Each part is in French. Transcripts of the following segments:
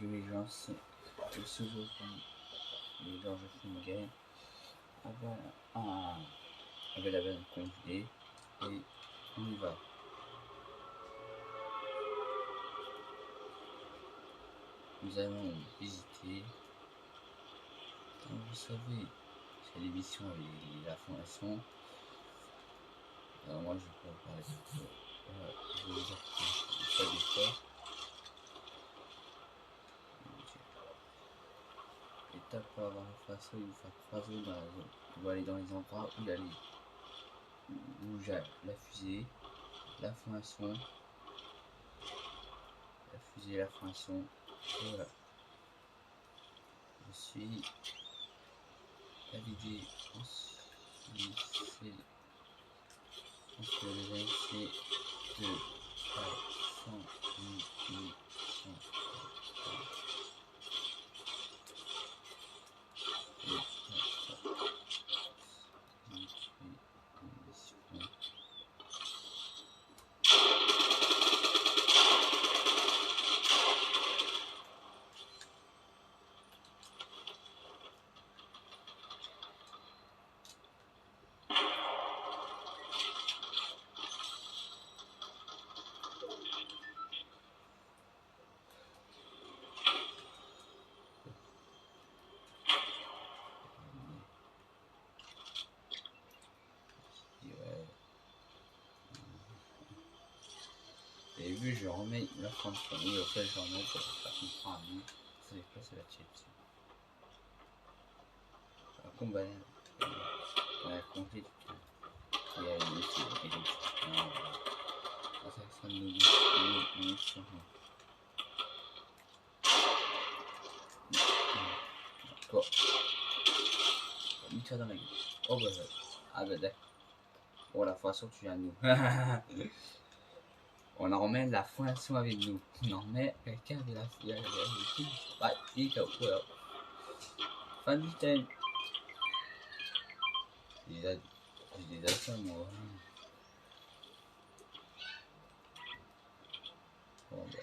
les gens se jouent les gens font une guerre avec la base congelée et on y va. Nous allons visiter. Comme vous savez, c'est l'émission avec la fondation. Alors moi je peux par exemple, je vais vous dire ça des fois. Étape pour avoir la face, il faut faire 3 zones dans la zone. On va aller dans les endroits où il y a où j'ai la fusée, la fondation, la fondation. Voilà. Je suis validé. Ensuite, c'est de 100 000. Et vu je remets la fonction et au fait je remets pour faire comprendre à lui, ça n'est pas se la tirer dessus. Alors combat on a compris qu'il y a une mission et donc ça nous dit une mission. Quoi? Mis ça dans la gueule. Oh bah ah bah d'accord. Oh la façon tu viens de nous. On en remet la fondation avec nous. On en remet quelqu'un de la fille. Ouais, il est voilà. Fin du thème. J'ai des actions, moi. Bon, bah,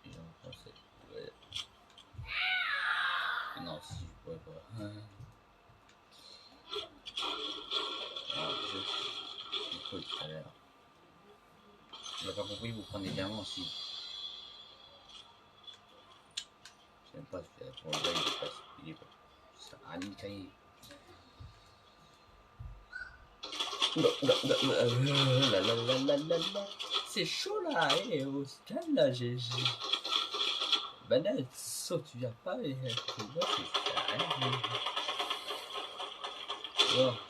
ils ont pensé. Ouais. Non, si je pourrais pas. Alors, je peux tout à l'heure. J'ai pas compris, vous prenez des diamants aussi. Je sais pas pour le gars, il est pas. C'est un nickel. C'est chaud là, eh, au calme là, j'ai. Banane, saute, tu viens pas et bon,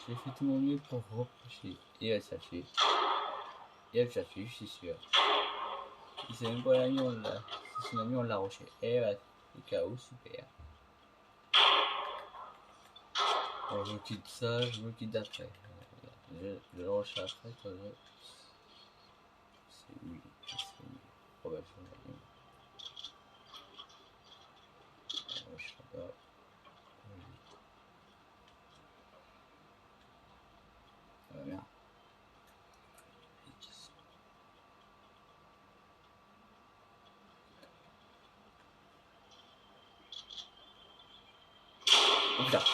j'ai fait tout mon mieux pour reprocher. Et elle s'est fait. Et elle s'est fait, je suis sûr. Il sait même pas l'ami, on l'a. C'est son ami, on l'a roché. Et ouais, c'est KO, super. Alors je quitte ça, je me quitte d'après. Je le roche après, toi, c'est oui, c'est oui. Probablement. Roche là-bas. Merde. Oh putain.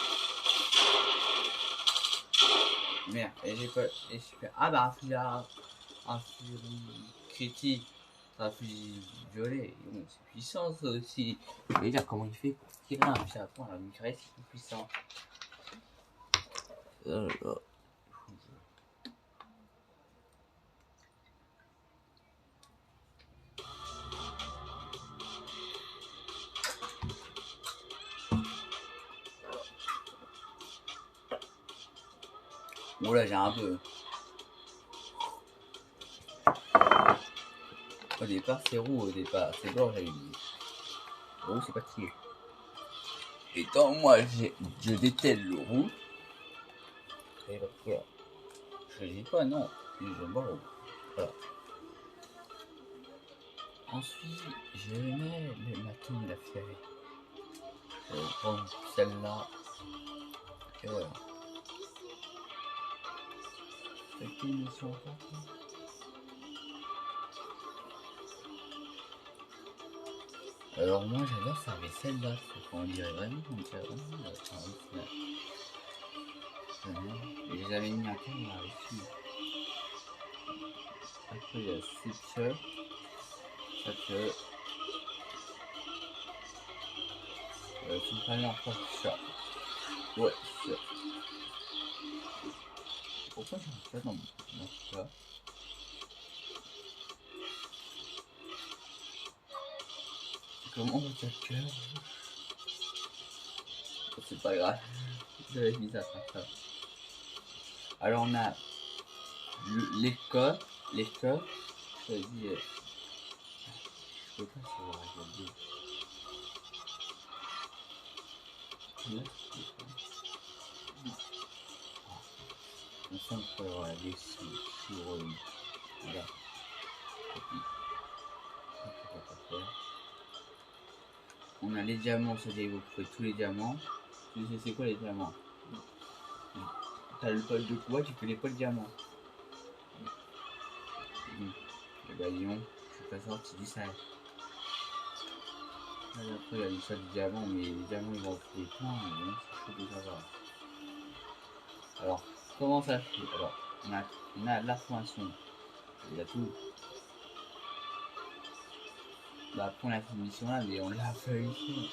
Merde, et j'ai pas. Et super. Ah bah un fusil critique, un fusil violet. Bon, c'est puissant ça aussi. Je vais dire comment il fait pour tirer un fusil à point. La mitrailleuse c'est puissant. Bon là j'ai un peu. Au départ c'est roux, au départ c'est blanc, j'avais dit. Roux c'est pas tiré. Et tant moi je déteste le roux. Et voilà. Je dis pas non, j'aime pas le roux. Voilà. Ensuite je mets la tombe de la fierté. Je vais prendre celle-là. Et voilà. Quelques missions encore. Alors moi j'adore faire les vaisselle-là, on dirait vraiment qu'on dirait vraiment et j'avais mis un cadre ici. Après il y a cette ça que tu me parles encore ça. Ouais, ça. Pourquoi j'ai ça dans ça? Comment on va faire? C'est pas grave. J'avais mis ça comme ça. Alors on a l'école, choisis. Je peux pas savoir regarder. On sent qu'il faut aller sur voilà. On a les diamants, c'est-à-dire vous pouvez tous les diamants. Tu sais c'est quoi les diamants? T'as le code de quoi? Tu connais pas le diamant. Le balion, je sais pas ça, tu dis ça. Après il y a l'histoire du diamant, mais les diamants ils vont trouver plein, mais bon, c'est chaud de savoir. Alors, comment ça fait? Alors, on a la formation, il y a tout. Bah après on a fait une mission là, mais on l'a fait ici.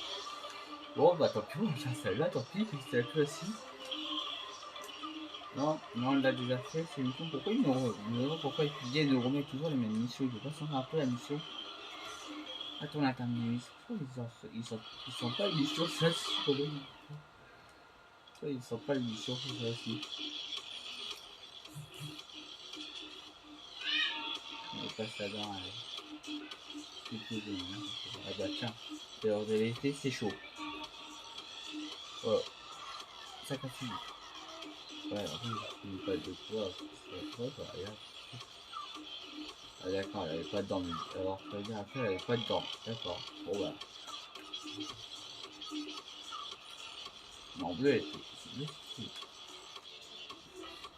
Bon bah tant pis, on va faire celle-là, tant pis, c'est la aussi. Non, on l'a déjà fait, c'est une mission. Pourquoi ils viennent nous remettre toujours les mêmes missions? Ils peuvent pas s'en rappeler la mission. Attends, on a terminé les missions. Ils sont pas les missions, ça aussi. Ils sont pas les missions, ça aussi. On va pas ça dans. Ah bah tiens, dehors de l'été, c'est chaud. Oh, ça continue. Ouais, oui, il n'y a pas de quoi. Ouais, bah, regarde. Ah, d'accord, elle avait pas dedans. Alors, ça veut dire après, elle avait pas dedans. D'accord. Bon, bah. Mais en bleu, elle était bleu, c'est tout.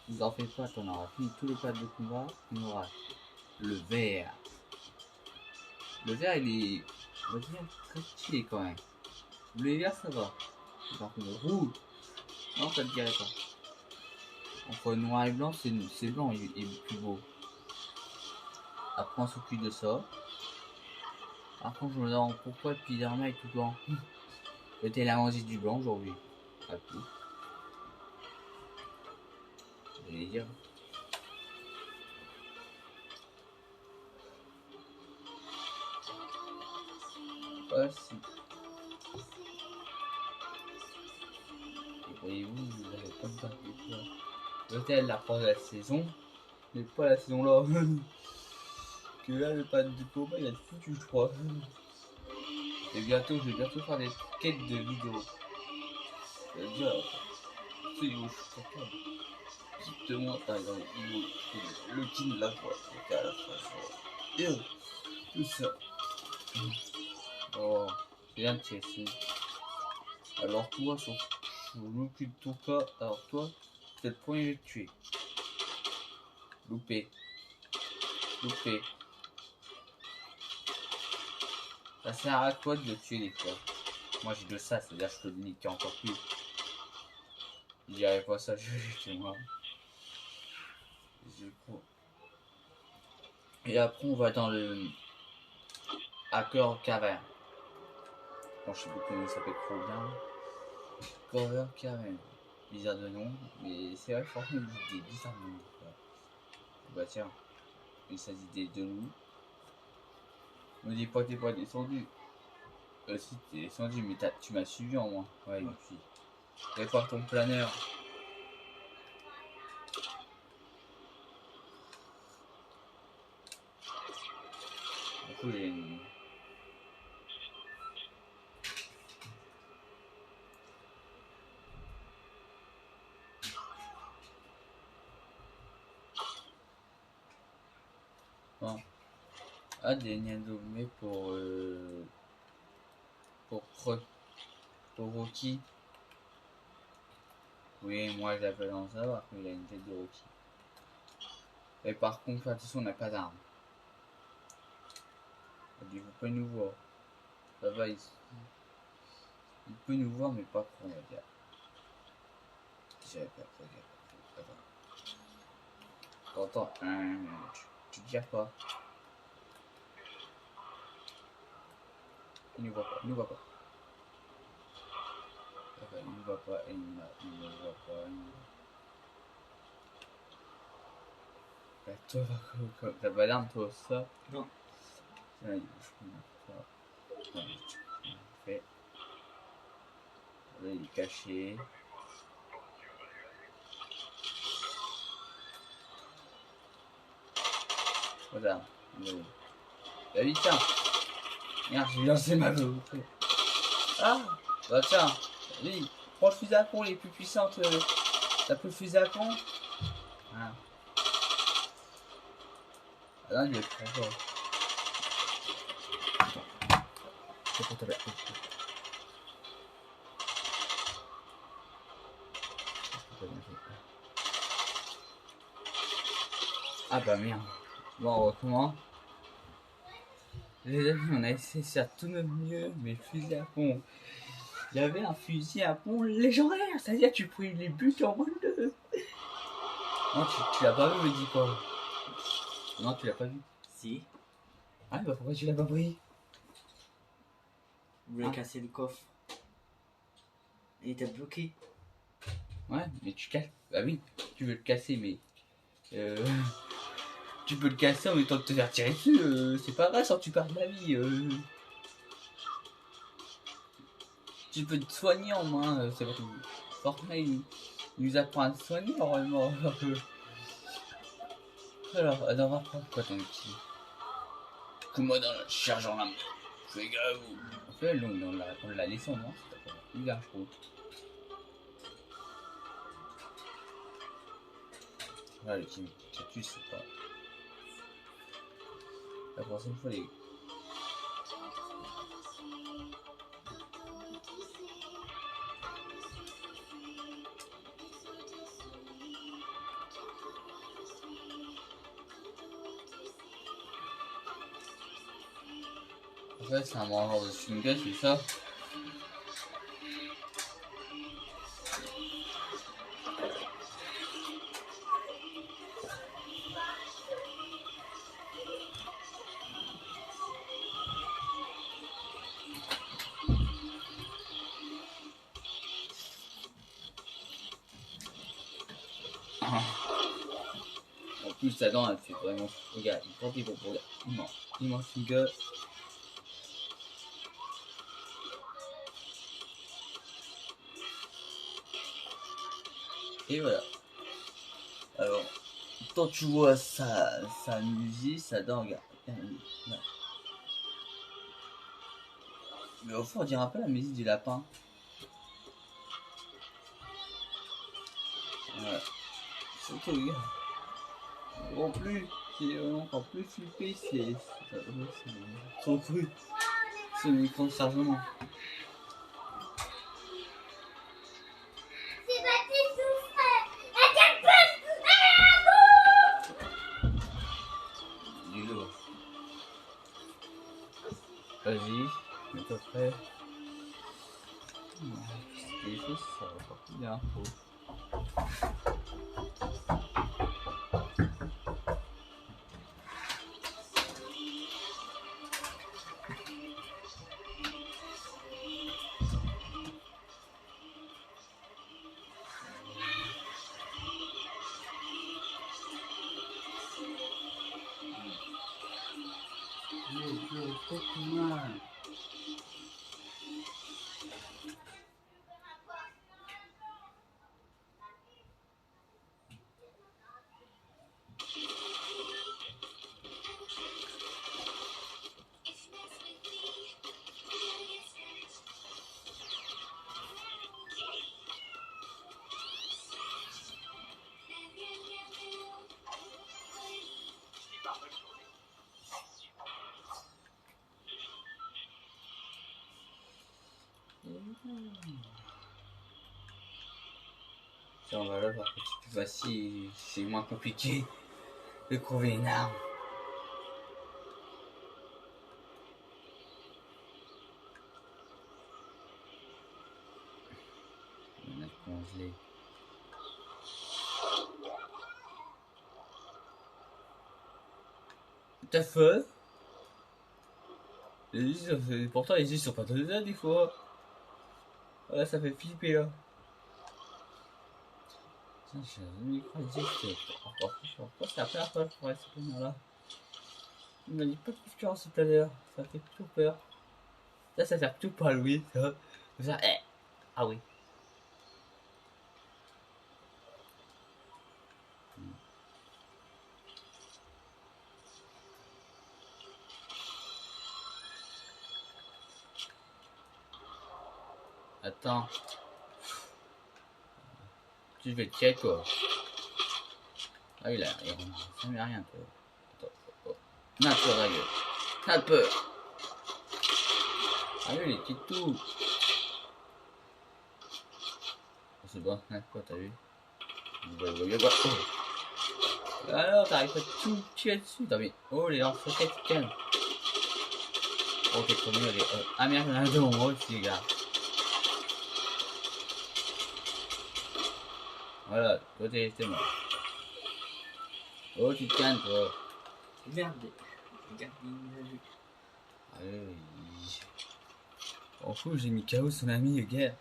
Vous en faites pas, t'en auras fini tous les pads de combat. On aura le vert. Le vert, il est, on va dire, très stylé quand même. Bleu et vert, ça va. Par contre, rouge, non, ça te dirait pas. Entre noir et blanc, c'est blanc, il est plus beau. Après, on s'occupe de ça. Par contre, je me demande pourquoi Piderma est tout blanc. Peut-être la mangé du blanc aujourd'hui. Pas tout. J'allais dire. Pas si. Et voyez-vous, vous n'avez pas de bac de quoi. Peut-être la fin de la saison, mais pas la saison là. Que là, le pad de combat, il a foutu, je crois. Et bientôt, je vais bientôt faire des quêtes de vidéos. C'est-à-dire, tu sais où je suis capable. Dites-moi, par exemple, le king de la voix. Donc à la fin, tout ça. Oh, bien de Chelsea. Alors toi, sur l'occupe de ton cas, alors toi, c'est le premier que tu es. Loupé. Loupé. Ça sert à quoi de le tuer des fois? Moi j'ai de ça, c'est-à-dire que je peux le niquer encore plus. Je dirais pas ça, je vais chez moi. Et après on va dans le Hacker Cavern. Bon, je sais pas comment il s'appelle trop bien. Cover Cavern. Bizarre de nom, mais c'est vrai, franchement, il dit des bizarres de nom. Bah tiens, il s'agit des deux loups. Me dis pas que t'es pas descendu. Si t'es descendu, mais tu m'as suivi en moins. Ouais, puis. Prépare ton planeur. Du coup, j'ai une. Bon. Ah, des Niadomé pour Rocky. Oui, moi je l'appelle en savoir, mais il a une tête de Rocky. Et par contre, attention, on n'a pas d'armes. Il faut pas nous voir. Ça va, il peut nous voir, mais pas trop, on va dire. J'avais pas prévu. Attends, tu tires pas. Il nous voit pas, il nous voit pas. Il nous voit pas, il ne voit pas. Toi, t'as pas d'arme, toi, ça? Non. Je fait. Là, il est caché. Voilà. Bah oui, tiens. Merde, j'ai lancé ma boue. Ah, bah tiens. Oui, prends le fusil à pompe les plus puissantes. T'as pris le fusil à pompe? Ah. Ah non, il est trop fort. C'est pour te faire. Ah bah merde. Bon, comment? Les amis, on a essayé ça tout de mieux, mais le fusil à pompe. Il y avait un fusil à pompe légendaire, c'est-à-dire tu pouvais les buter en moins de 2. Non, tu l'as pas vu, me dis pas. Non, tu l'as pas vu. Si. Ah bah pourquoi tu l'as pas pris? Vous voulez casser le coffre. Il était bloqué. Ouais, mais tu casses. Bah oui, tu veux le casser, mais... tu peux le casser en mettant de te faire tirer dessus, c'est pas grave, sans tu perds de la vie. Tu peux te soigner en main, c'est pas tout. Fortnite, il nous apprend à se soigner normalement. Alors, on va prendre quoi ton petit? Que-moi dans la charge en la main. Fais gaffe. En fait, on l'a laissé en main, c'est pas bizarre, je trouve. Voilà, le team cactus, c'est pas. La prochaine fois, les. En fait, c'est un mangeur de chewing-gum, c'est ça? En plus, sa dent, elle fait vraiment. Regarde, il prend des gros regarde. Il mange chewing-gum. Et voilà. Alors, quand tu vois sa musique, sa dent, regarde. Mais au fond, on dirait un peu la musique du lapin. Ouais. Surtout, regarde. En plus, c'est encore plus flippé, c'est son truc. C'est le micro de chargement. Du lourd. Vas-y, mets-toi prêt. Les choses, ça va pas plus bien. Tiens, on va là voir que tu peux si c'est moins compliqué de trouver une arme. congelé. T'as faim? Pourtant les yeux sont pas très là des fois. Voilà, ça fait flipper là. Tiens, j'ai un micro dire que pourquoi c'est la première fois que je pourrais ce là. Il m'a dit pas de confiance tout à l'heure, ça fait plutôt peur. Ça fait plutôt pas Louis, ça. Ça, ah oui. Attends. Tu fais check quoi. Ah il a rien. Ça met rien toi. Attends. Oh. Non, tu la gueule. T'as peur. Ah lui il est petit tout. C'est bon, hein, quoi t'as vu? Oh. Alors t'arrives pas tout tirer dessus. T'as mis. Oh les lance-roquettes calme. Oh t'es trop mieux allez. Ah merde, il y en a un devant moi aussi les gars. Voilà, toi t'es mort. Oh tu te calmes toi. Merde. Regarde, il a vu. Allez. Oh fou, j'ai mis KO son ami le gars.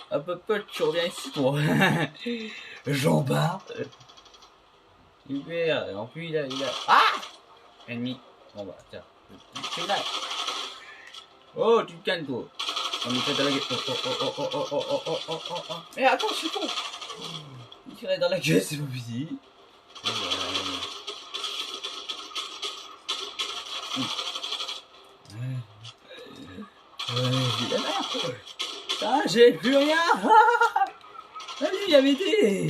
Hop hop hop, tu reviens ici pour Jean Bart. Super, et en plus il a. Ah ennemi. Bon bah tiens. C'est là. Oh tu te calmes toi. On est fait dans la gueule. Oh. Mais attends, je suis con. Il tirait dans la gueule, c'est pas possible. Ah, j'ai plus rien. Allez, il y avait des.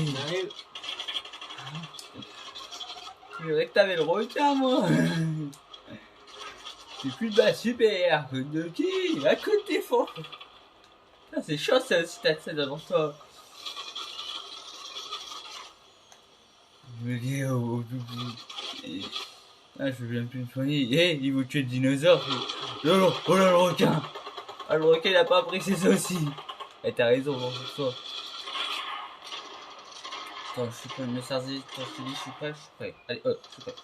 Je dirais que t'avais le requin, moi. C'est plus de bas, super. De qui? À côté fort. C'est chaud ça aussi, ta tête devant toi. Je me dis au bout. Ah, je viens plus me soigner. Eh, il veut tuer le dinosaure. Oh là, le requin. Ah, le requin, il a pas apprécié ça aussi. Eh, t'as raison, bon, pour toi. Attends, je suis prêt, me charger. Quand je te dis, je suis prêt. Allez, je suis prêt.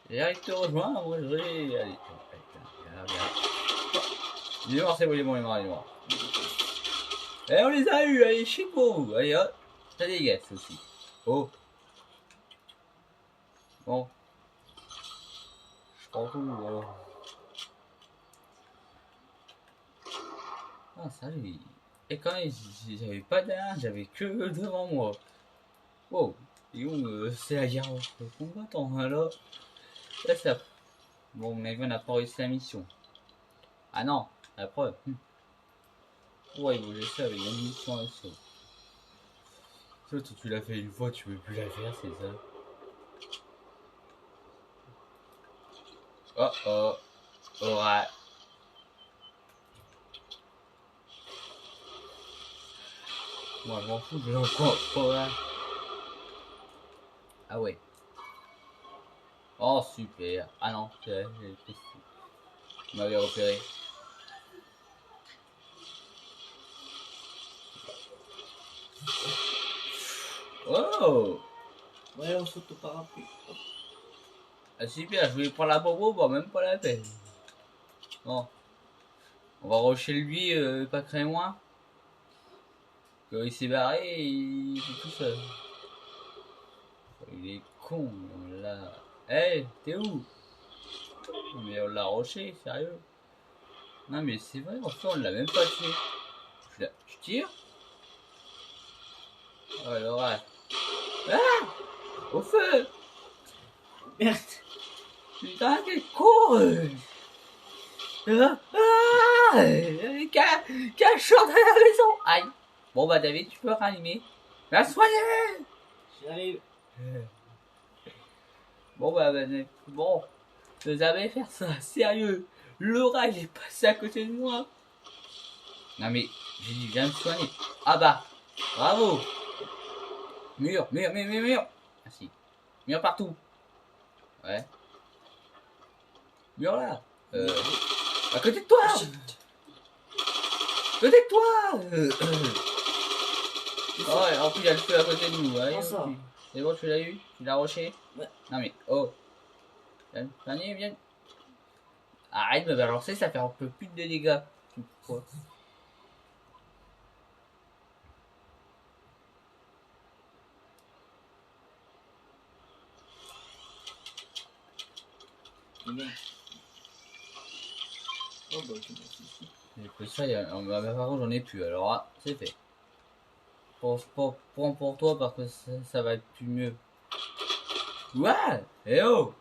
J'arrive de te rejoindre, moi, je vais. Allez, viens. Il est mort, c'est bon, il est mort. Eh, on les a eu, allez, chico. Allez, hop. T'as des gars, aussi. Oh. Bon. Je prends tout, alors. Ah, salut. Et quand même, j'avais pas derrière, j'avais que devant moi. Wow. Et où c'est la guerre entre combattants, alors. Là, ça. Bon, mais on n'a pas réussi la mission. Ah non, la preuve. Ouais, il voulait ça avec une mission à ça. Toi, tu l'as fait une fois, tu peux plus la faire, c'est ça. Oh. Ouais. Moi, je m'en fous, je l'en prends pas. Ah ouais. Oh, super. Ah non, j'ai testé. Tu m'avais repéré. Oh! Ouais, on saute au parapluie. Ah super, je voulais prendre la bobo, bon, même pas la peine. Bon. On va rusher lui, pas très loin. Quand il s'est barré, il est tout seul. Il est con, là. Hey, t'es où? Mais on l'a rushé, sérieux? Non mais c'est vrai, en fait on l'a même pas tué. Je tire? Oh l'orage. Ah! Au feu! Merde. Putain, quel con! Cachant dans la maison! Aïe! Bon bah David, tu peux ranimer. La soigner! J'arrive. Bon bah, bon. Je savais faire ça, sérieux. L'orage est passé à côté de moi. Non mais, j'ai dit viens me soigner. Ah bah, bravo. Mur. Merci. Mur partout. Ouais. Mur là. À côté de toi. À côté de toi. Oh, et en plus, il y a le feu à côté de nous. Allez, Comment ça? c'est bon, tu l'as eu? Tu l'as rushé? Ouais. Non, mais oh. Viens, viens. Arrête de me balancer, ça fait un peu plus de dégâts. Pourquoi? Bien. Oh bah ok, merci. J'ai pris ça, par contre, j'en ai plus. Alors, ah, c'est fait. Prends pour toi parce que ça va être plus mieux. Ouais! Eh oh!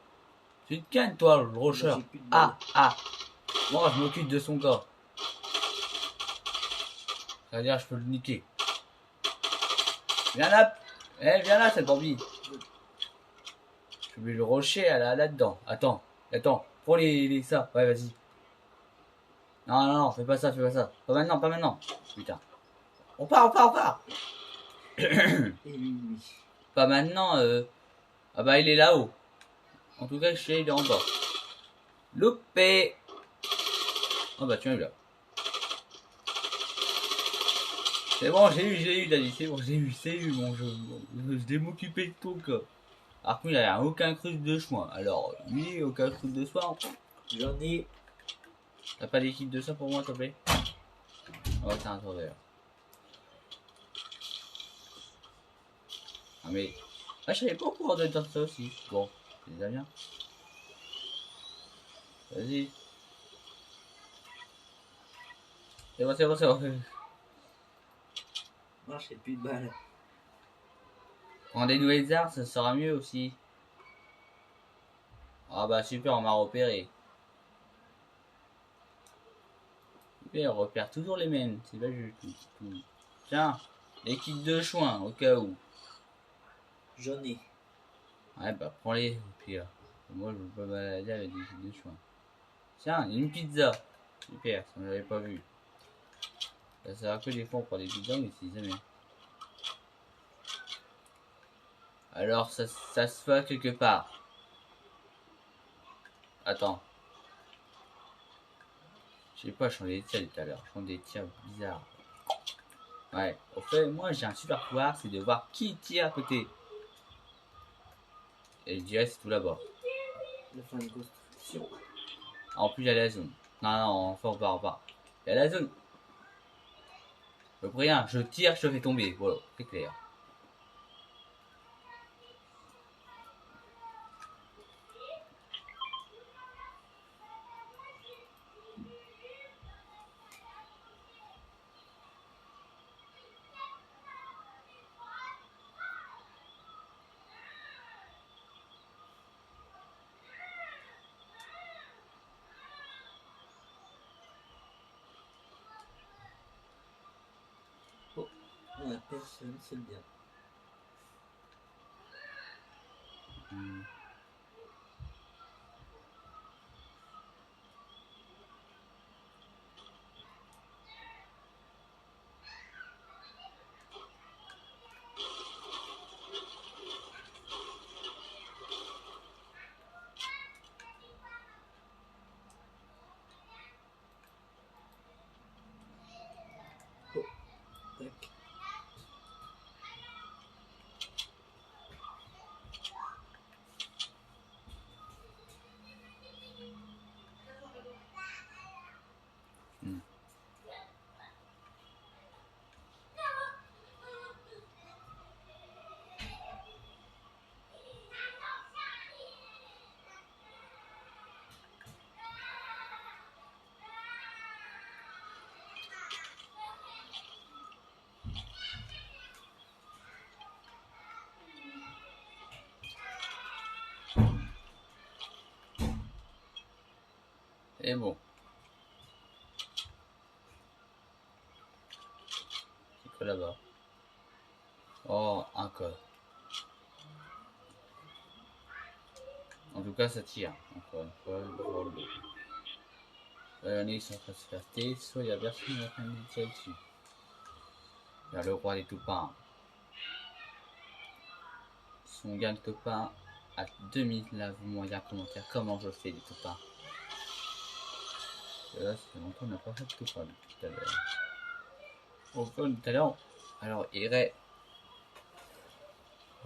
Tu te calmes, toi, le rusher. J'ai plus de balles. Ah! Moi, je m'occupe de son corps. Ça veut dire que je peux le niquer. Viens là! Eh, viens là, cette brebis. Je vais le rocher là-dedans. Attends. Prends ça. Ouais, vas-y. Non, fais pas ça. Pas maintenant. Putain. On part. Et lui. Pas maintenant, Ah bah, il est là-haut. En tout cas, je sais, il est en bas. Loupé! Oh bah, tu es là. C'est bon, j'ai eu, Daddy. C'est bon, j'ai eu mon jeu. Je vais m'occuper de ton cas. Par contre, il n'y a aucun cruce de soin. Alors, lui, aucun cruce de soin. J'en ai. T'as pas d'équipe de soin pour moi, s'il te plaît? Oh, t'as un tour d'ailleurs. Ah, mais. Ah, je savais pas pouvoir de dire ça aussi. Bon, c'est déjà bien. Vas-y. C'est bon. Moi j'ai plus de balles. Prends des nouvelles armes, ça sera mieux aussi. Ah bah super, on m'a repéré. Super, on repère toujours les mêmes. C'est pas juste tout. Tiens, l'équipe de soins, au cas où. J'en ai. Ouais, bah prends-les, au pire. Moi, je veux pas me balader avec des équipes de soins. Tiens, il y a une pizza. Super, ça m'avait pas vu. Ça sert à que des fois pour des pizzas, mais c'est jamais. Alors, ça se fait quelque part. Attends. Je sais pas, je sens des tirs tout à l'heure. Je sens des tirs bizarres. Ouais. Au fait, moi, j'ai un super pouvoir, c'est de voir qui tire à côté. Et je dirais c'est tout là-bas. La fin de construction. En plus, il y a la zone. Non, enfin, on part. Il y a la zone. Je peux rien, je tire, je te fais tomber. Voilà, c'est clair. On a personne, c'est bien. Oh, tac. Et bon. C'est quoi là-bas? Oh, un code. En tout cas, ça tire. Encore une fois, le voir le dos. Soit il y en a qui sont en train de se faire tester, soit il y a personne qui est en train de tirer dessus. Vers le roi des toupins. Son gain de toupins à 2000, là, vous m'envoyez un commentaire comment je fais des toupins. Et là, ça fait longtemps qu'on n'a pas fait de toupins depuis tout à l'heure. Au fond, tout à l'heure, alors, il irait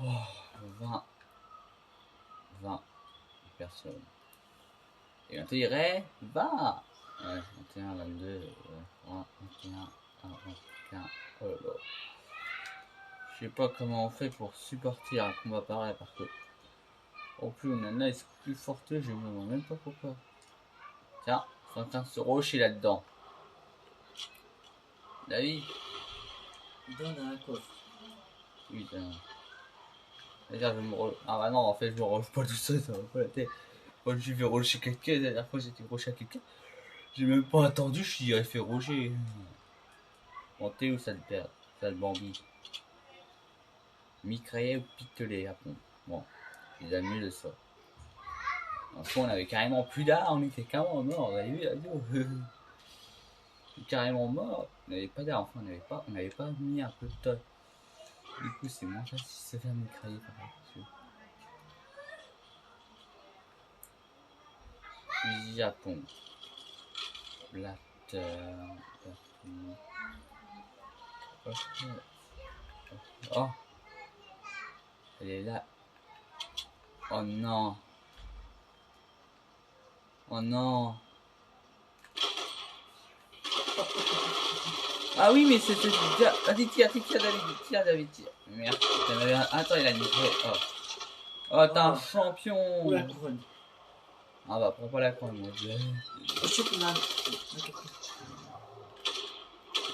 Oh, 20. 20 personnes. Et bientôt il irait 20. Ouais, 21, 22, 23, 21, 21. Oh là là. Je sais pas comment on fait pour supporter un combat pareil parce que en plus Nana est plus forte, je me demande même pas pourquoi. Tiens, ils sont en train de se rocher là-dedans. David. Dans un coffre. Putain. Déjà, je me Ah bah non, en fait, je me roche pas tout seul, ça va pas la tête. Moi, je vais rocher quelqu'un, la dernière fois, j'étais roché à quelqu'un. J'ai même pas attendu, je suis fait rocher. Bon, t'es où, sale père, sale Bambi? Mitraillé ou pistolet à pompe. Bon, ils amusent de ça. En soi, on avait carrément plus d'armes, on était carrément mort, vous avez vu la vidéo? Carrément mort, on n'avait pas d'armes, enfin, on n'avait pas mis un peu de temps. Du coup, c'est moins facile de se faire mitrailler par là. Fusil à pompe. Blatter. Oh, elle est là. Oh non. Oh non. Ah oui, mais c'est... Vas-y, tire, David, tire. Merde, attends, il a dit... Oh, oh t'es un champion. Ou la couronne. Ah bah, prends pas la couronne, mon dieu. Je sais qu'on a...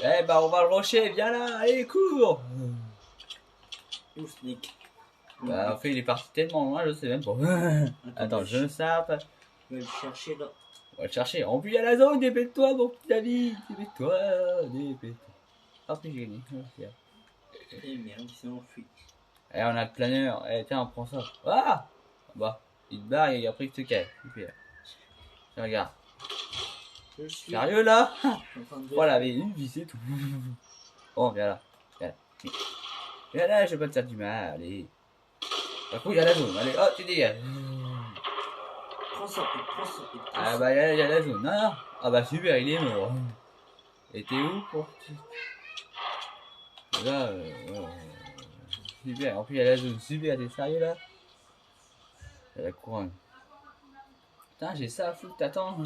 Eh bah, on va le rocher, viens là, allez, cours. Où Snake? Bah, en fait, il est parti tellement loin, je sais même pas. Attends, je sape. Je vais le chercher là. On va le chercher. En plus, il y a la zone, dépêche-toi, mon petit David. Dépêche-toi. Ah, puis j'ai gagné. Eh merde, il s'est enfui. Eh, on a le planeur. Eh, tiens, on prend ça. Ah bah, il te barre et après il te casse. Super. Tiens, regarde. Je suis Sérieux là? en train de... Voilà, avec une vie, c'est tout. Oh, viens là. Viens là. Viens là, je vais pas te faire du mal. Allez. Par contre, il y a la zone. Allez, oh, tu dégages. Prends ça, prends ça. Ah bah, il y a la zone. Non, non. Ah bah, super, il est mort. Et t'es où pour... Là, super. En plus, il y a la zone. Super, t'es sérieux là? Il y a la couronne. Putain, j'ai ça à foutre, t'attends.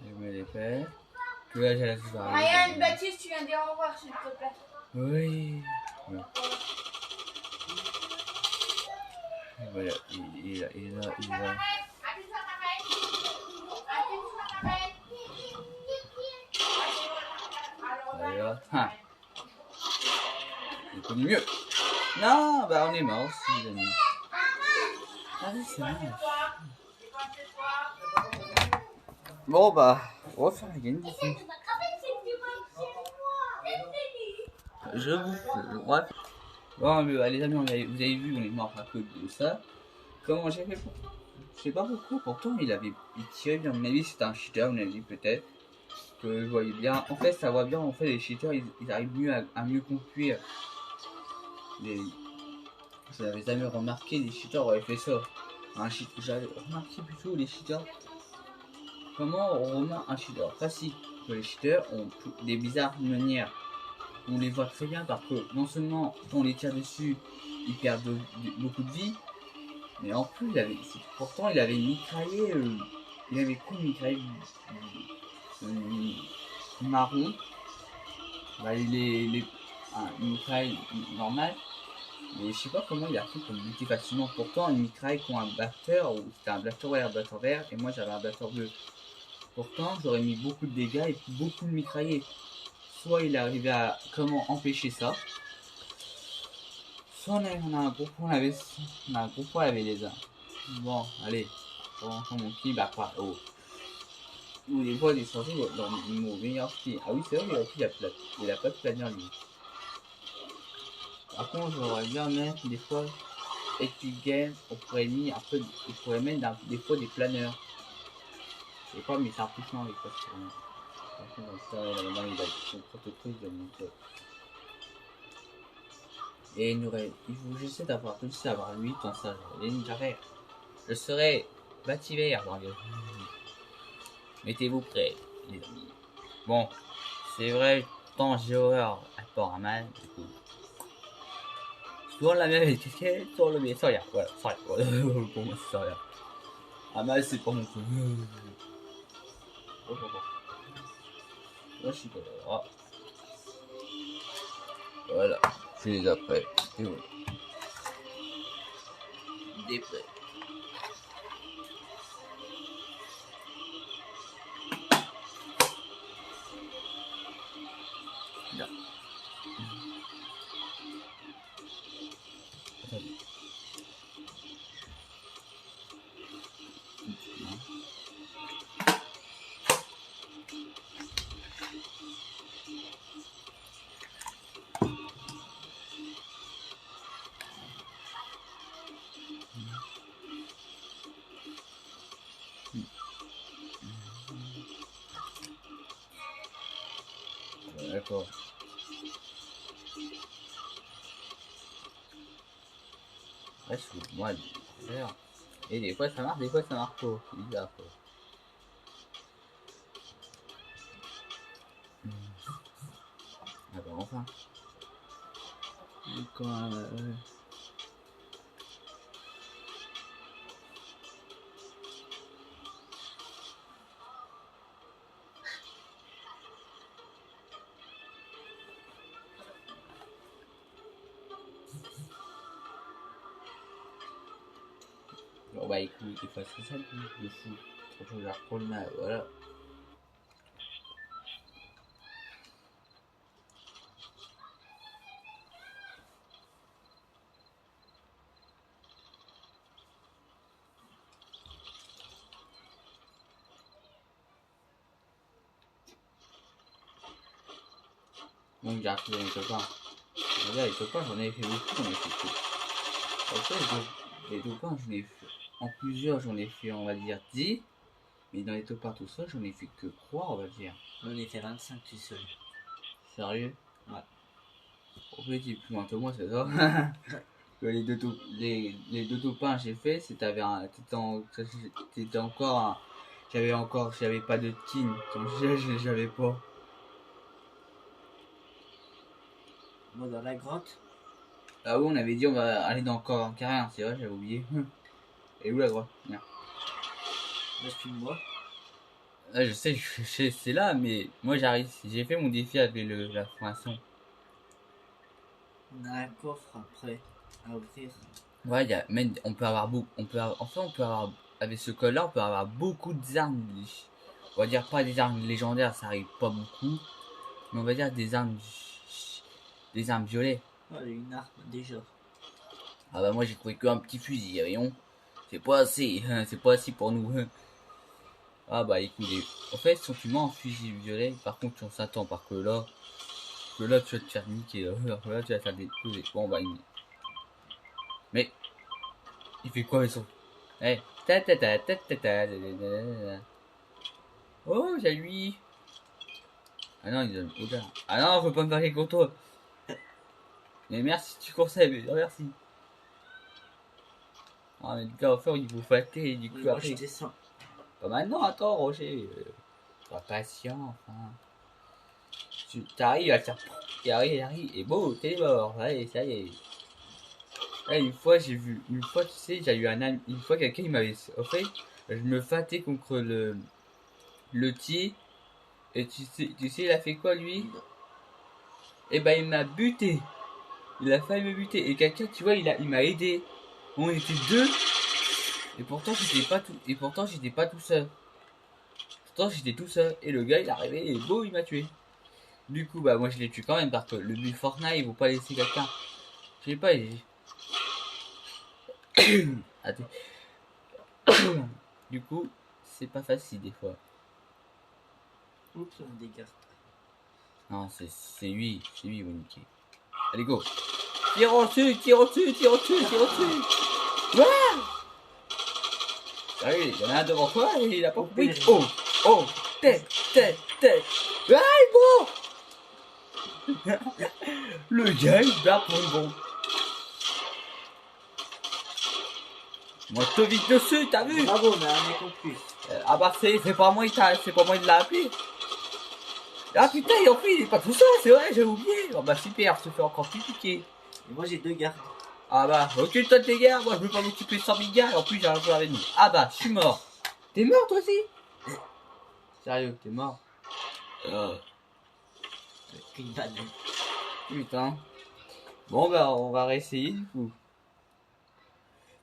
Je me dépêche. Que là, j'ai la zone. Ryan, Baptiste, tu viens de dire au revoir, s'il te plaît. Oui. Ouais. Voilà, il est là, il va. Allez là. Ah. Il peut mieux. Non, bah on est mort, si les amis. Ah oui, c'est vrai. Bon bah, on va faire la game d'ici. Je vous... Bref. Bon, mais, les amis, vous avez vu, on est mort à cause de ça. Comment j'ai fait pour... Je sais pas pourquoi, pourtant il tirait bien. À mon avis, c'était un cheater, à mon avis, peut-être. Que je voyais bien. En fait, ça voit bien, en fait, les cheaters, ils arrivent mieux à mieux conclure. Je n'avais jamais remarqué, les cheaters auraient fait ça. J'avais remarqué plutôt les cheaters. Comment on remarque un cheater? Facile. Que les cheaters ont des bizarres manières. On les voit très bien parce que non seulement quand on les tire dessus, ils perdent beaucoup de vie, mais en plus, pourtant il avait mitraillé, il avait quoi mitraillé marron. Bah, il est une mitraille normale, mais je sais pas comment il a fait pour me buter facilement. Pourtant, une mitraille qui a un batteur, ou c'était un batteur vert, un batteur vert, et moi j'avais un batteur bleu. Pourtant, j'aurais mis beaucoup de dégâts et beaucoup de mitrailler. Soit il est arrivé à comment empêcher ça, soit on a un gros point avec les armes. Bon, allez, quand mon petit bah quoi, oh. Ou les voix des sorties dans mon meilleur style. Ah oui, c'est vrai, il a pas de planeur lui. Par contre, j'aurais bien mettre des fois Epic Games, on pourrait mettre un peu, il pourrait mettre des fois des planeurs. Je sais pas, mais c'est un peu chiant avec ça. Par contre, ça, là-dedans, il a son protocole de monter. Et j'essaie d'avoir réussi à avoir 8 en ça. Les ninja verts. Je serai bâti vert, bordel. Mettez-vous prêts, les amis. Bon, c'est vrai, tant j'ai horreur à rapport à mal, du coup. Soit la même est caché, soit le mien, sans rien. Voilà, sans rien. Voilà. Pour moi, c'est sans rien. Amal, c'est pas mon truc. Oh, oh, oh. Là, je suis pas là. Voilà, je les après. Et voilà. Des prêts. Là. Attendez. D'accord. Ouais, je moi, faire. Et des fois ça marche, des fois ça marche pas. C'est bizarre quoi. Ah bah enfin. Quand bon bah écoute, des fois c'est ça le fou. Trop de choses à reprendre là, voilà. Donc j'ai appris les copains. Regarde les copains, j'en ai fait beaucoup, j'en ai fait tout. Après les copains, j'en ai fait en plusieurs, j'en ai fait on va dire 10. Mais dans les top 1 tout seul, j'en ai fait que 3 on va dire. On est fait 25 tout seul. Sérieux? Ouais. En fait, il est plus loin que moi, c'est ça. Les deux top 1 j'ai fait, c'était encore un, j'avais pas de team, donc j'avais pas. Moi dans la grotte. Ah oui, on avait dit on va aller dans encore un carré, c'est vrai, j'avais oublié. Et où la grotte? Bien. Là, suis-moi. Ah, je sais, c'est là, mais moi j'arrive, j'ai fait mon défi avec la formation. On a un coffre après à ouvrir. Ouais, même, on peut avoir beaucoup, on peut avoir, avec ce code-là, on peut avoir beaucoup d'armes. On va dire pas des armes légendaires, ça arrive pas beaucoup, mais on va dire des armes violettes. Oh, j'ai une arme déjà. Ah bah moi j'ai trouvé qu'un petit fusil, voyons. C'est pas assez, c'est pas assez pour nous. Ah bah écoutez, en fait, si tu mets un fusil violet, par contre on s'attend, parce que là tu vas te faire niquer, là tu vas te faire déposer. Bon bah mais il fait quoi avec son... Eh, oh, j'ai lui. Ah non, il donne odeur. Ah non, faut pas me faire contre toi. Mais merci, tu conseilles, mais non, merci. Ah, mais putain, enfin, il vous fâter, du coup, Oui, moi après. je descends. Pas maintenant, attends, Roger. Sois patient, enfin. Tu arrives à te faire. Il arrive, et bon, t'es mort. Allez, ça y est. Là, une fois, j'ai vu, une fois, tu sais, j'ai eu un ami, une fois, quelqu'un, il m'avait. En fait, je me fâtais contre le tir. Et tu sais, il a fait quoi, lui? Et ben, il m'a buté. Il a failli me buter. Et quelqu'un, tu vois, il m'a aidé. On était deux. Et pourtant, j'étais pas tout, seul. Pourtant, j'étais tout seul. Et le gars, il est arrivé et beau, il m'a tué. Du coup, bah, moi, je l'ai tué quand même parce que le but Fortnite, il faut pas laisser quelqu'un. Je sais pas, attends. Du coup, c'est pas facile des fois. Oups, on dégage. Non, c'est lui, il va niquer. Allez, go. Tire dessus. Ouais. Allez, il y en a un devant toi et il a pas compris. Oh, tête. Ah, il est bon. Le gars, il se bat pour une bombe. Moi, je te vite dessus, t'as vu? Bravo, mais un mec en plus. Ah bah, c'est pas moi, de l'a appelé. Ah putain, et en fait, il est pas tout seul, c'est vrai, j'ai oublié. Oh bah super, se fait encore plus piquer. Et moi j'ai 2 gardes. Ah bah, occupe-toi de tes gars, moi je veux pas m'occuper de 100 000 gars, et en plus j'ai un joueur avec nous. Ah bah, je suis mort. T'es mort toi aussi? Sérieux, t'es mort? Une banane. Putain. Bon bah, on va réessayer du coup.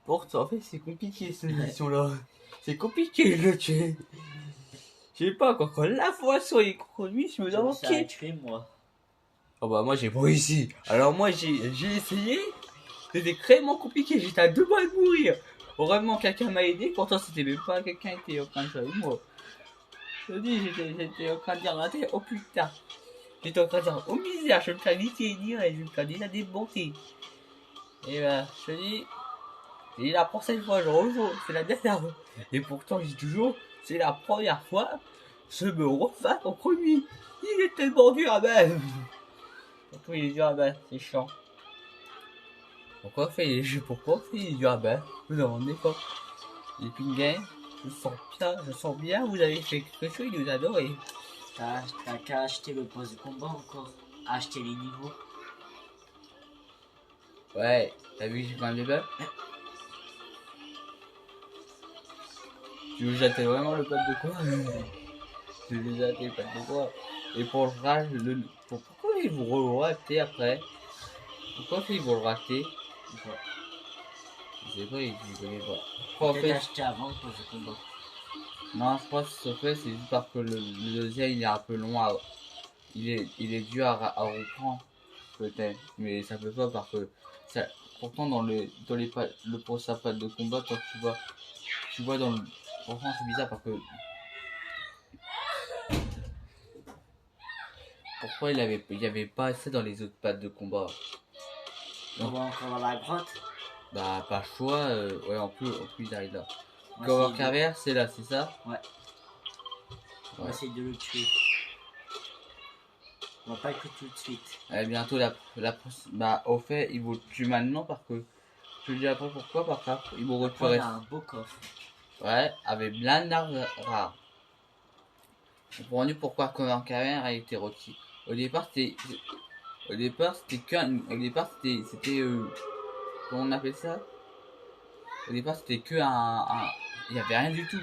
Pourtant, en fait, c'est compliqué cette mission-là. C'est compliqué de le tuer. Je sais pas, quand la fois sur les conduits, je me demande Ça a qui. tué moi. Oh bah, moi j'ai pas réussi. Alors, moi j'ai essayé. C'était extrêmement compliqué, j'étais à 2 doigts de mourir. Vraiment, quelqu'un m'a aidé, pourtant c'était même pas quelqu'un qui était en train de jouer avec moi. Je te dis, j'étais en train de dire dans la tête, oh putain. J'étais en train de dire, oh misère, je vais me faire niquer et je vais me faire déjà démonter. Et bah, je te dis, c'est la prochaine fois, je rejoue, c'est la dernière fois. Et pourtant, je dis toujours, c'est la première fois, je me refais au premier. Il est tellement dur à battre. Surtout, il est dur à battre, c'est chiant. Pourquoi on fait les jeux, pourquoi on fait les jeux à battre? Vous vous rendez compte? Et puis, game, je sens bien, vous avez fait quelque chose, il nous adorez. T'as qu'à acheter le poste de combat encore. Acheter les niveaux. Ouais, t'as vu que j'ai pas un débat? Tu veux jeter vraiment le pote de quoi? Je vais jeter le pote de quoi? Et pour le rage, pourquoi ils vous rater après? Pourquoi ils vont le rater? Je sais pas, je connais pas. Pourquoi en Peut-être fait? acheter avant le poste de combat. Non, je pense que c'est juste parce que le deuxième il est un peu long à, il est dur à reprendre, peut-être. Mais ça peut pas parce que ça, pourtant le prochain pas de combat, quand tu vois dans le, pourtant c'est bizarre parce que, pourquoi il y avait pas ça dans les autres pattes de combat? On va encore dans la grotte. Bah, pas le choix, ouais, en plus il arrive là. On va Cover essayer de- carrière, c'est là, c'est ça? Ouais. On va Ouais. essayer de le tuer. On va pas que tout de suite. Bientôt bah, au fait, ils vont le tuer maintenant parce que, je te dis après pourquoi, parce qu'ils vont Après, on récupérer. a un beau coffre. Ouais, avec plein d'armes rares. On comprend mieux pourquoi Cover carrière a été requis. Au départ, c'était qu'un, au départ, comment on appelle ça? Au départ, c'était que il y avait rien du tout.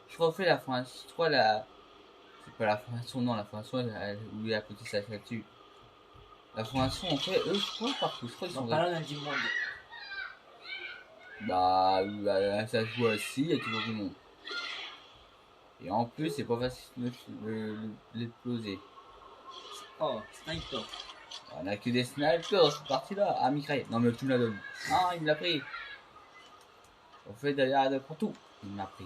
Je refais la fin, je crois c'est pas la formation, non, la formation, où il est à côté, ça tue. La formation, en fait, eux, je crois, partout, je crois, ils sont. Donc, pas là, du monde. Bah, ça joue aussi, il y a toujours du monde. Et en plus, c'est pas facile de l'exploser. Oh, sniper. On a que des snipers, cette partie-là. Ah, mitraille. Non, mais tu me la donnes. Ah, il me l'a pris. On fait d'ailleurs de partout. Il m'a pris.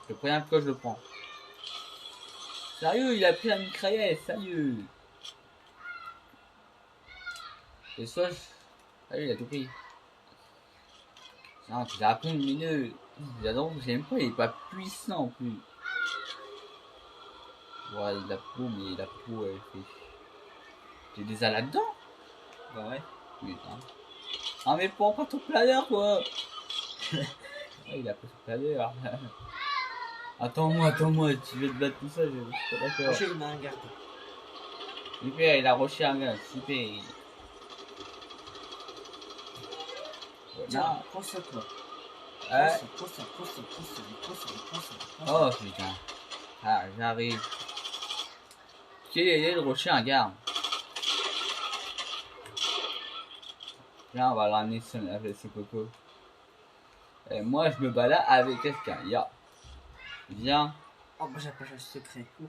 Je le préviens pourquoi je le prends. Sérieux, il a pris la mitraillette, sérieux. Et ça, ah, il a tout pris. Non, tu l'as appris lumineux. J'adore, j'aime pas, il est pas puissant en plus. Ouais, la peau, mais la peau, elle fait. T'es déjà là-dedans? Bah ouais. Putain. Ah, mais prends pas ton planeur, quoi! Ouais, il a pris son planeur. Attends-moi, tu veux te battre tout ça, je suis pas Moi, d'accord. j'ai un garde. Super, il a rushé un gars, super. Tiens, prends ça, toi. Ouais. Prends ça. Oh putain. Ah, j'arrive. Qui est de rusher un gars? Viens, on va l'amener avec ce coco. Et moi, je me balade avec quelqu'un. Ya. Viens. Oh, moi, j'ai un passage secret. Ouh.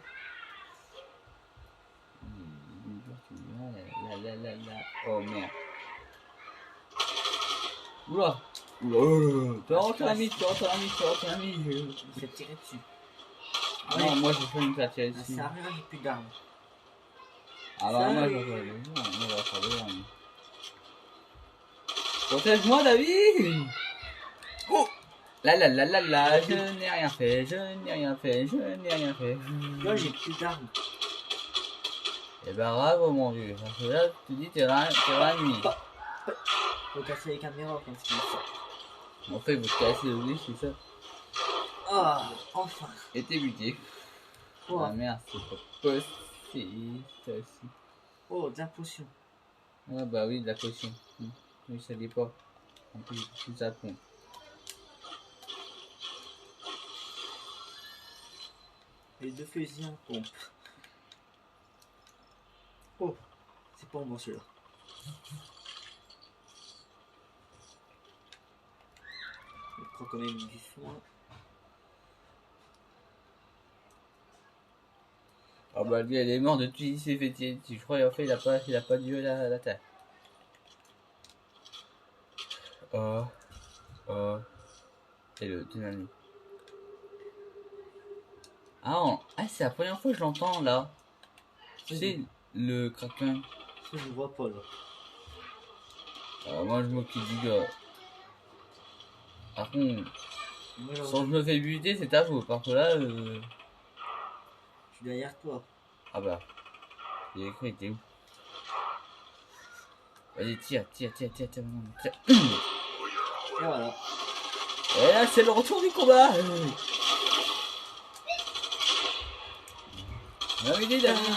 Oh merde. Oula. Oula. Tu rentres l'ami. Il me fait tirer dessus. Ah non, moi, j'ai fait une faire tirer Ça dessus. sert à rien, j'ai plus d'armes. Alors moi, je vais faire des armes. Protège-moi, David! Oh! La, je n'ai rien fait. Là, j'ai plus d'armes. Et ben bravo, mon vieux. Parce que là, tu dis, t'es dans la nuit. Faut casser les caméras comme ça. En fait, vous cassez le glitch, c'est ça. Ah, enfin. Et t'es buté. Oh. Ah merde, c'est pas possible. aussi, ça aussi. Oh, de la potion. Ah bah oui, de la potion. Oui, ça dépend. En plus, tout ça compte. Les 2 fusils en pompe. Oh, c'est pas bon celui-là. Il prend quand même du soin. Ah bah lui, elle est morte de tout, il s'est fait tirer dessus. Je crois en fait, il a pas dû la terre. Et le dynamique. Ah, c'est la première fois que je l'entends là. C'est le kraken. Ça, je vois pas là. Moi, je m'occupe du gars. Par contre, Moi, si je me fais buter, c'est ta faute. Par contre, là, je suis derrière toi. ah bah, il est cru, il était où? Vas-y, tire. Et voilà. Et là, c'est le retour du combat. Non, il est David.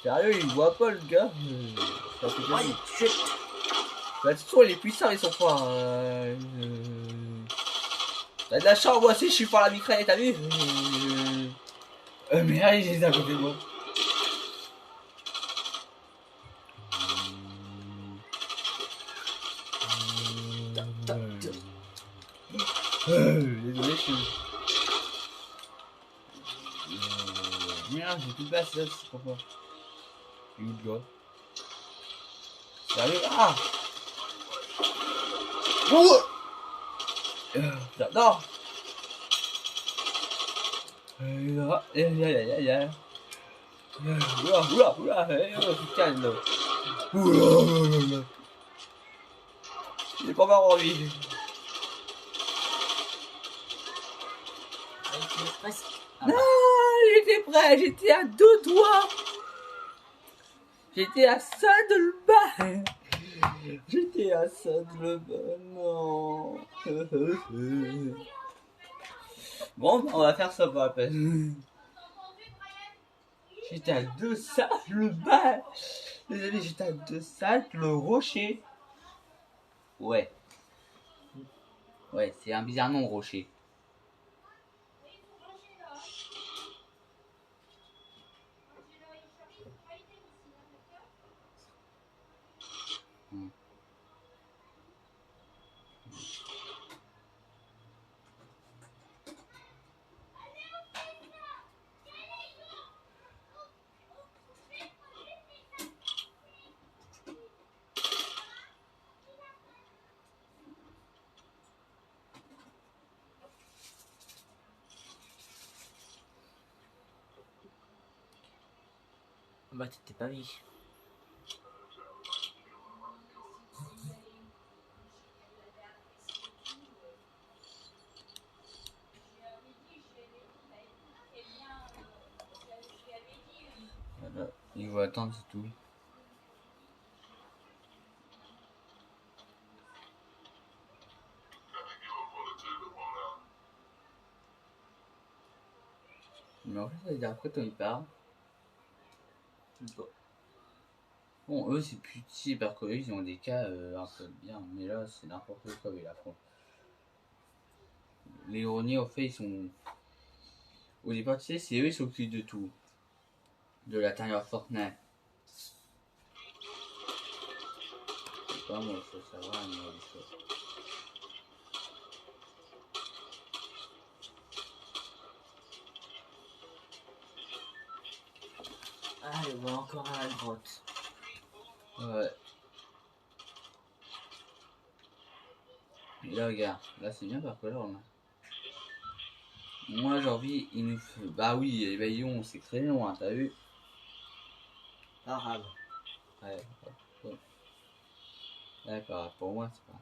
Sérieux, il voit pas le gars. Ça fait bien. Aïe, chut. Bah, de toute façon, il est puissant, ils sont forts. T'as de la chance, moi aussi, je suis fort à la mitraille, t'as vu? Mais là, il est à côté de moi. Désolé, je suis. Merde, j'ai plus de place là, c'est pourquoi. Il est où le gars? Sérieux? Ah! Oh! J'adore! Oula, calme là. Oula. Il est pas marrant lui. Ah, J'étais prêt, j'étais à 2 doigts. J'étais à ça de le battre. J'étais à ça de le battre, non. Bon, on va faire ça pour la peine. J'étais à 2 salles le bas. Désolé, j'étais à 2 salles le rocher. Ouais. Ouais, c'est un bizarre nom, rocher. bah, t'étais pas mis. Voilà. Il faut attendre, c'est tout. Mais en fait, ça veut dire après quand il part. Bon, eux c'est plus petit parce qu'eux ils ont des cas un peu bien, mais là c'est n'importe quoi avec la France. Les Roniers en fait ils sont. Au départ, tu sais, c'est eux qui s'occupent de tout. De l'intérieur Fortnite. C'est pas moi, il faut savoir, mais des choses. Ah, il va encore à la grotte. Ouais. Et là, regarde, là c'est bien parce que là on a. Moi j'ai envie, il nous fait. Bah oui, les baillons c'est très loin, t'as vu? Pas grave. Ouais. Ouais. D'accord, pour moi c'est pas.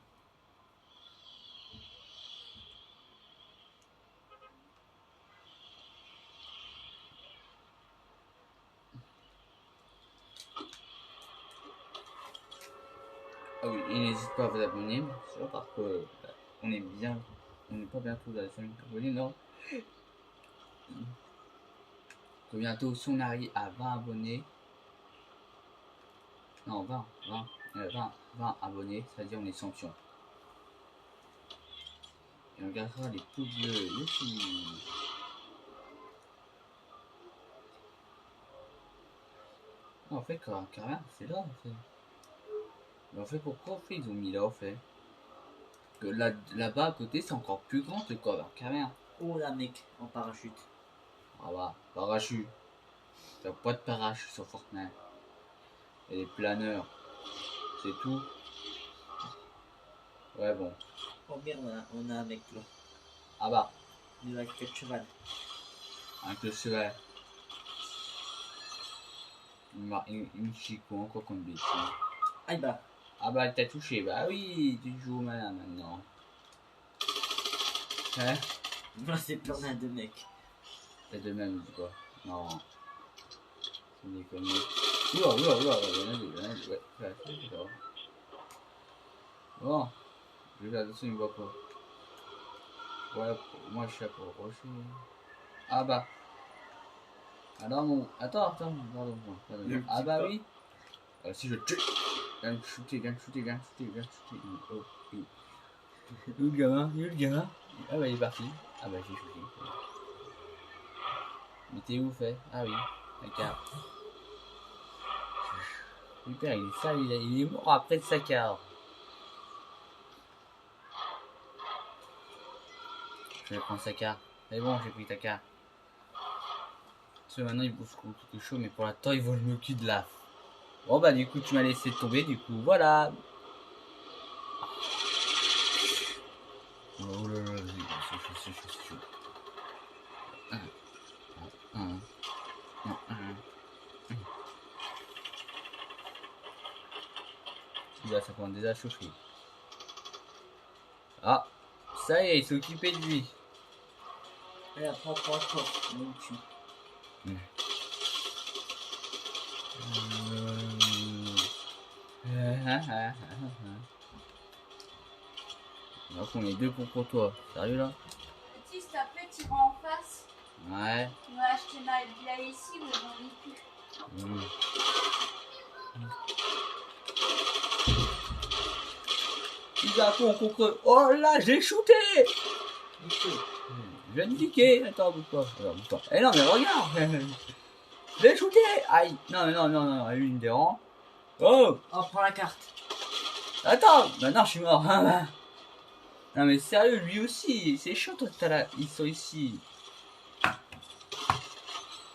Ah oui, et n'hésite pas à vous abonner, bien sûr, parce que on est bien. On n'est pas bientôt à la 5 000 abonnés, non? que bientôt, si on arrive à 20 abonnés, non, 20 abonnés, c'est-à-dire on est champion. Et on gardera les pouces bleus. Youpi. En fait, carrément, c'est là, en fait. Mais en fait, pourquoi en fait, ils ont mis là, en fait? Que là-bas, à côté, c'est encore plus grand que quoi, carrément. Oh là, mec, en parachute. Ah bah, parachute. T'as pas de parachute sur Fortnite. Et les planeurs. C'est tout. Ouais, bon. Oh merde, on a un mec là. Ah bah, Il a quel cheval. avec le cheval. Une chico, encore qu'on bêtise. Aïe bah. Ah bah, t'as touché. Bah oui, tu joues au malin maintenant. Hein? Moi, c'est plein de mecs. C'est de même, tu vois. Non. C'est des conneries. Oula, oula, oula, il y en a deux, ouais. C'est d'accord. Bon, je vais là-dessus, il me voit pas. Ouais, moi je suis là pour rocher. Ah bah. Alors mon. Attends, pardon. Ah bah oui. Si je tue. Viens me shooter. Oh, oui. Le gamin. Ah bah il est parti. Ah bah j'ai shooté. Mais t'es où fait? Ah oui, d'accord. Super, il est sale, il est mort après de sa carte. Je vais prendre sa carte. Mais bon, j'ai pris ta carte. Parce que maintenant il bouge quelque chose, mais pour l'instant il vole le cul de la. Bon bah du coup tu m'as laissé tomber, du coup voilà. Oh là là, c'est chaud. Là ça commence déjà à chauffer. Ah, ça y est, il s'est occupé de lui. Allez, prends, mon cul. Donc on est deux pour toi. Sérieux là? Petit, s'il te plaît, tu vas en face. Ouais. On va acheter ma villa ici, mais j'en ai plus. Il a con contre. Oh là, j'ai shooté! Je viens de cliquer. Attends, bouge pas. Eh non, mais regarde! J'ai shooté! Aïe! Non, une des rangs. Oh! Oh, prends la carte. Attends! Maintenant je suis mort. Non, mais sérieux, lui aussi. C'est chaud, toi, t'as là. Ils sont ici.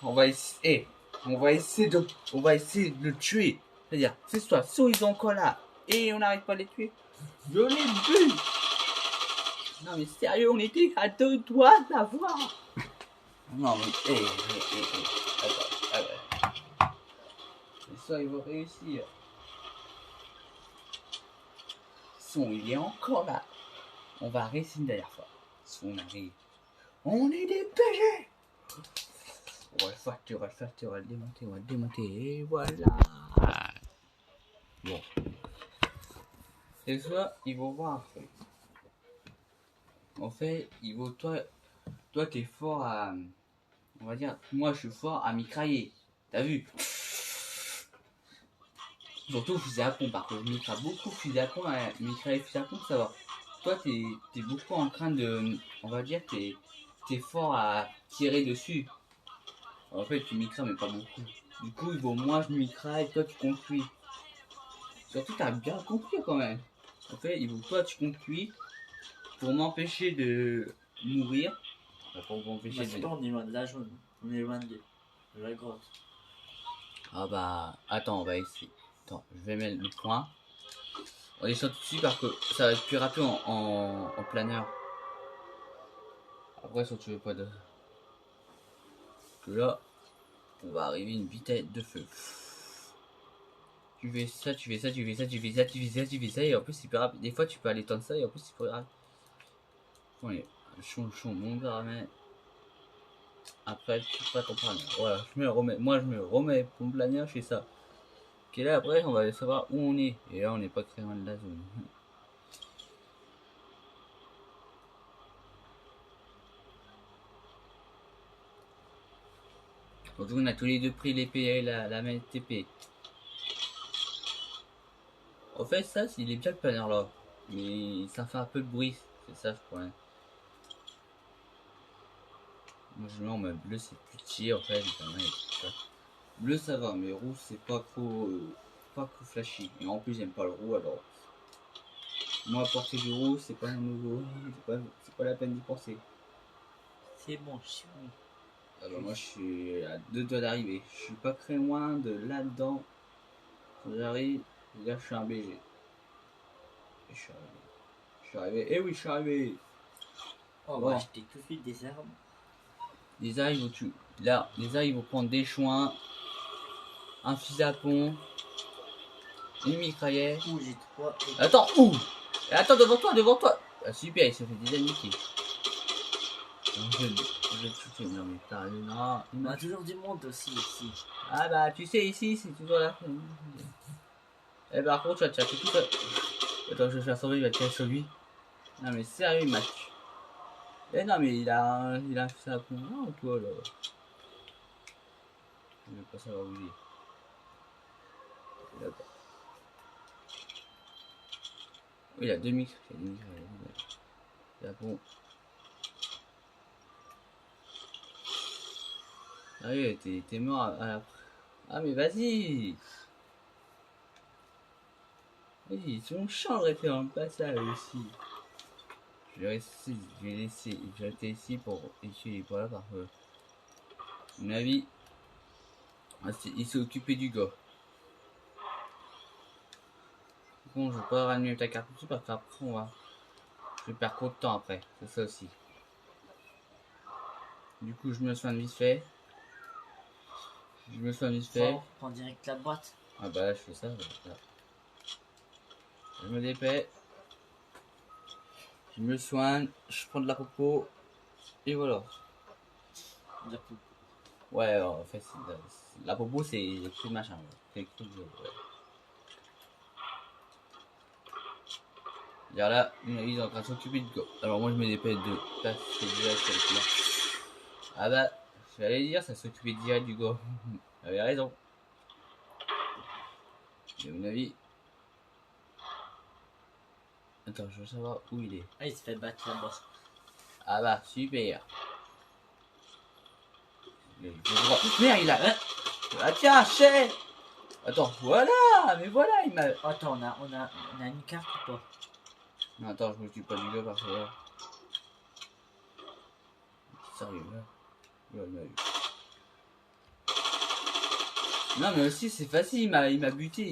On va essayer. On va essayer de le tuer. C'est-à-dire, c'est soit ils sont encore là et on n'arrive pas à les tuer. Je l'ai vu. Non mais sérieux, on était à 2 doigts de l'avoir. Non mais attends. Mais ça ils vont réussir. Son il est encore là. On va réussir une dernière fois. Si on arrive. On est des PG. On va le faire, on va le démonter, et voilà. Bon. Et ça, ils vont voir après. En fait, ils vont, toi t'es fort à, on va dire, moi je suis fort à mitrailler. T'as vu? Surtout fusil à pompe, parce que je mitraille beaucoup fusil à pompe, mitrailler fusil à pompe, ça va. Toi t'es beaucoup en train de, on va dire, t'es fort à tirer dessus. En fait, tu mitrailles, mais pas beaucoup. Du coup, il vaut moi je mitraille, toi tu construis. Surtout, t'as bien compris quand même. En fait, il vaut toi tu construis pour m'empêcher de mourir. Pour m'empêcher Bah, de. on est loin de la jaune. On est loin de la grotte. Ah bah, attends, on va essayer. Attends, je vais mettre le point. On est sur tout de suite parce que ça va être plus rapide en planeur. Après, si tu veux pas de. Que là, on va arriver à une vitesse de feu. Tu fais ça, et en plus c'est plus rapide. Des fois tu peux aller tendre ça et en plus c'est plus rapide. Bon, allez, chaud, mon gars, mais. Après, tu peux pas comprendre. Voilà, moi je me remets pour me planeur, je fais ça. Ok, là après, on va savoir où on est. Et là, on n'est pas très loin de la zone. Surtout on a tous les deux pris l'épée et la même épée. En fait ça il est bien le panner là. Mais ça fait un peu de bruit. C'est ça le problème. Moi je mets en mode bleu c'est plus petit en fait. Bleu ça va mais rouge c'est pas trop flashy. Et en plus j'aime pas le roux alors. Moi porter du rouge c'est pas nouveau. C'est pas la peine d'y penser. C'est bon, je suis bon. Ah bah moi je suis à 2 doigts d'arriver. Je suis pas très loin de là-dedans. Quand j'arrive, là je suis un BG. Et je suis arrivé. Je suis arrivé. Eh oui je suis arrivé. On Bon. va acheter tout de suite des armes. Les arts ils vont tout. Là, les arts ils vont prendre des chouins, un fusil à pompe, une mitraillette. Ouh, j'ai 3. Attends, où? Attends, devant toi. Ah, super, il se fait des ennemis qui. Je vais te shooter, non mais t'as non. On a toujours du monde aussi ici. Ah bah tu sais ici c'est toujours là. Eh bah par contre tu vas te chercher tout seul. Attends je vais faire sauver, il va te tirer sur lui. Non mais sérieux il m'a tué. Eh non mais il a un fusil à pompe. Non toi là. Je vais pas savoir où il est. Là-bas. Oui, il a 2 micros. Il a bon. Ah oui, t'es mort à la... Ah mais vas-y. Oui, ils sont chiants de rester dans le passage aussi. Je vais rester ici pour essuyer les poils parce que... À mon avis... il s'est occupé du gars. Bon, je vais pas ramener ta carte dessus parce qu'après on va... Je vais perdre trop de temps après, c'est ça aussi. Du coup, je me soigne vite fait. Prends direct la boîte. Ah bah là, je fais ça. Là. Je me dépêche. Je me soigne. Je prends de la popo. Et voilà. La poule. Ouais, en fait, la popo, c'est le truc machin. C'est le truc de... Ouais. Regarde là, ils sont en train de s'occuper du go. Alors moi, je me dépêche de passer direct avec là. Ah bah, j'allais dire, ça s'occupait direct du go. J'avais raison. Et à mon avis... Attends, je veux savoir où il est. Ah, il se fait battre là-bas. Ah bah, super. Merde, il a... Ah tiens, chais. Attends, voilà. Mais voilà, il m'a... Attends, on a une carte ou pas? Non, attends, je me tue pas du gars parce que là... Sérieux, là. Ouais, il m'a eu. Non, mais aussi, c'est facile, il m'a buté.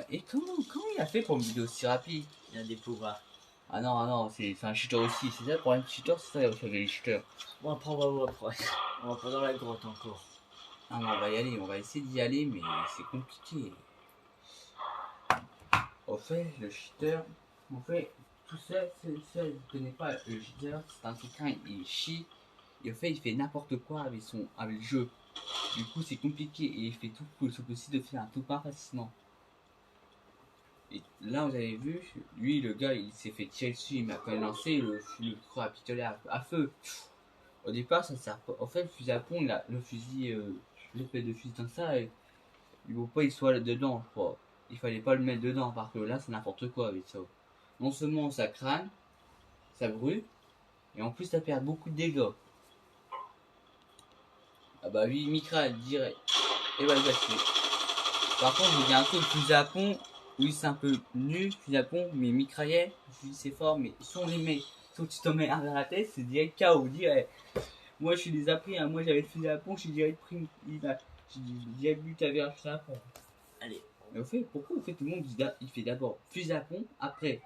Et comment il a fait pour me buter aussi rapide? Il y a des pouvoirs. Ah non, c'est un cheater aussi. C'est ça pour un cheater, c'est ça aussi avec les cheaters. Bon, après, on va pas dans la grotte encore. Ah, mais on va y aller, on va essayer d'y aller, mais c'est compliqué. Au fait, le cheater, en fait, tout ça, je ne connais pas le cheater, c'est un quelqu'un, il chie, et au fait, il fait n'importe quoi avec le jeu. Du coup, c'est compliqué, et il fait tout pour le possible de faire un tout pas facilement. Et là, vous avez vu, lui, le gars, il s'est fait tirer dessus, il m'a quand même lancé le à pistolet à feu. Au départ, ça sert pas. En fait, le fusil à pompe, le fusil, l'épée de fusil comme ça, il faut pas qu'il soit dedans, je crois. Il fallait pas le mettre dedans, parce que là, c'est n'importe quoi avec ça. Non seulement ça crâne, ça brûle, et en plus, ça perd beaucoup de dégâts. Ah bah oui, micra direct. Et bah, il va tuer. Par contre, il y a un coup de fusil à pompe. Oui, c'est un peu nul, fusil à pompe, mais mitraillette, je dis c'est fort, mais si on les met, si tu t'en mets un vers la tête, c'est direct KO, direct. Moi, je suis des appris, hein. Moi j'avais le fusil à pompe, je suis direct pris, j'ai direct but avec un fusil à pompe. Allez. Mais au fait, pourquoi au fait tout le monde il fait d'abord fusil à pompe, après